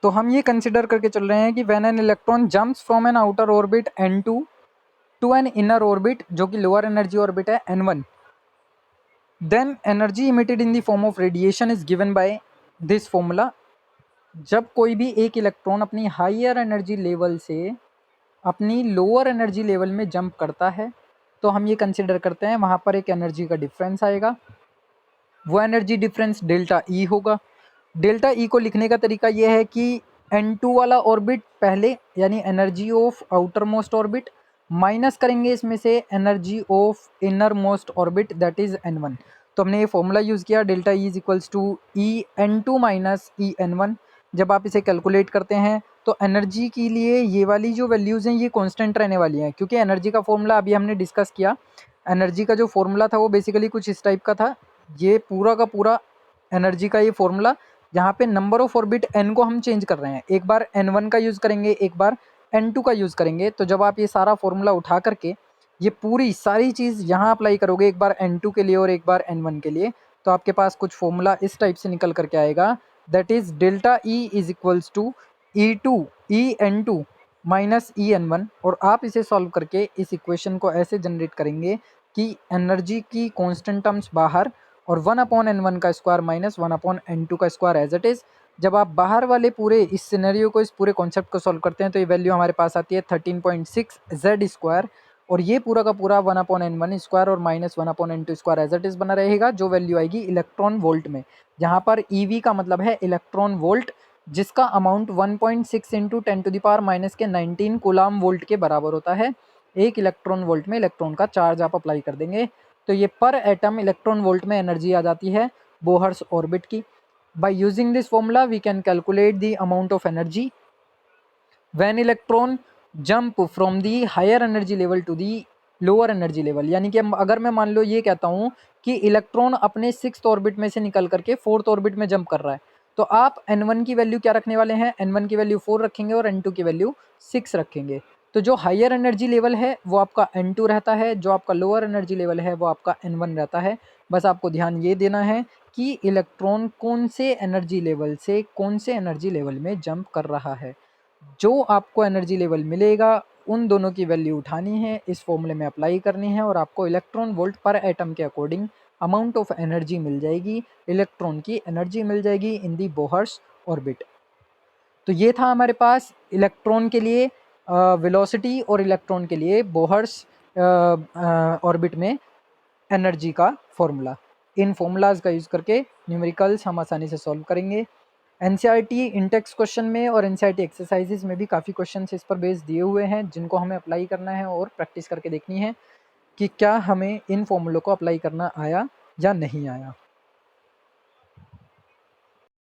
तो हम ये कंसिडर करके चल रहे हैं कि when an electron jumps from an outer orbit n2 to an inner orbit जो कि लोअर एनर्जी ऑर्बिट है n1, then energy emitted in the form of radiation is given by this formula. जब कोई भी एक इलेक्ट्रॉन अपनी higher energy level से अपनी लोअर एनर्जी लेवल में जंप करता है तो हम ये कंसिडर करते हैं वहाँ पर एक एनर्जी का डिफरेंस आएगा। वो एनर्जी डिफरेंस डेल्टा ई होगा। डेल्टा ई को लिखने का तरीका यह है कि n2 वाला ऑर्बिट पहले यानी energy of outermost orbit minus करेंगे इसमें से energy of innermost orbit that is n1। तो हमने ये फॉर्मूला यूज़ किया delta E is equals to E n2 minus E n1। जब आप इसे कैलकुलेट करते हैं तो एनर्जी के लिए ये वाली जो वैल्यूज़ हैं ये कांस्टेंट रहने वाली हैं, क्योंकि एनर्जी का फॉर्मूला अभी हमने डिस्कस किया। एनर्जी का जो फॉर्मूला था वो बेसिकली कुछ इस टाइप का था। ये पूरा का पूरा एनर्जी का ये फॉर्मूला जहाँ पे नंबर ऑफ ऑर्बिट n को हम चेंज कर रहे हैं, एक बार n1 का यूज़ करेंगे एक बार n2 का यूज़ करेंगे। तो जब आप ये सारा फॉर्मूला उठा करके ये पूरी सारी चीज़ यहाँ अप्लाई करोगे एक बार n2 के लिए और एक बार n1 के लिए, तो आपके पास कुछ फॉर्मूला इस टाइप से निकल करके आएगा that is delta E is equals to E N two minus E n1। और आप इसे सॉल्व करके इस इक्वेशन को ऐसे जनरेट करेंगे कि एनर्जी की कॉन्स्टेंट टर्म्स बाहर और 1/n1 का स्क्वायर माइनस 1/n2 का स्क्वायर एज इट इज़। जब आप बाहर वाले पूरे इस सिनेरियो को इस पूरे कॉन्सेप्ट को सॉल्व करते हैं तो ये वैल्यू हमारे पास आती है 13.6 z स्क्वायर, और ये पूरा का पूरा 1/n1 स्क्वायर और minus 1/n2 square as it is बना रहेगा, जो वैल्यू आएगी इलेक्ट्रॉन वोल्ट में, जहाँ पर EV का मतलब है इलेक्ट्रॉन वोल्ट, जिसका अमाउंट 1.6 इंटू 10⁻⁻ के 19 कूलाम वोल्ट के बराबर होता है। एक इलेक्ट्रॉन वोल्ट में इलेक्ट्रॉन का चार्ज आप अप्लाई कर देंगे तो ये पर एटम इलेक्ट्रॉन वोल्ट में एनर्जी आ जाती है बोहर्स ऑर्बिट की। By using this formula we can calculate the amount of energy when electron jump from the higher energy level to the lower energy level. यानी कि अगर मैं मान लो ये कहता हूँ कि इलेक्ट्रॉन अपने 6th ऑर्बिट में से निकल करके 4th ऑर्बिट में जंप कर रहा है, तो आप n1 की वैल्यू क्या रखने वाले हैं, n1 की वैल्यू 4 रखेंगे और n2 की वैल्यू 6 रखेंगे। तो जो हायर एनर्जी लेवल है वो आपका n2 रहता है, जो आपका लोअर एनर्जी लेवल है वो आपका n1 रहता है। बस आपको ध्यान ये देना है कि इलेक्ट्रॉन कौन से एनर्जी लेवल से कौन से एनर्जी लेवल में जंप कर रहा है। जो आपको एनर्जी लेवल मिलेगा उन दोनों की वैल्यू उठानी है, इस फॉर्मूले में अप्लाई करनी है और आपको इलेक्ट्रॉन वोल्ट पर एटम के अकॉर्डिंग अमाउंट ऑफ एनर्जी मिल जाएगी, इलेक्ट्रॉन की एनर्जी मिल जाएगी इन दी बोहर्स ऑर्बिट। तो ये था हमारे पास इलेक्ट्रॉन के लिए वेलोसिटी और इलेक्ट्रॉन के लिए बोहर्स ऑर्बिट में एनर्जी का फॉर्मूला। इन फॉर्मूलाज का यूज़ करके न्यूमेरिकल्स हम आसानी से सॉल्व करेंगे। NCERT इंटेक्स क्वेश्चन में और NCERT एक्सरसाइजेज में भी काफ़ी क्वेश्चन इस पर बेस दिए हुए हैं, जिनको हमें अप्लाई करना है और प्रैक्टिस करके देखनी है कि क्या हमें इन फॉर्मूलों को अप्लाई करना आया या नहीं आया।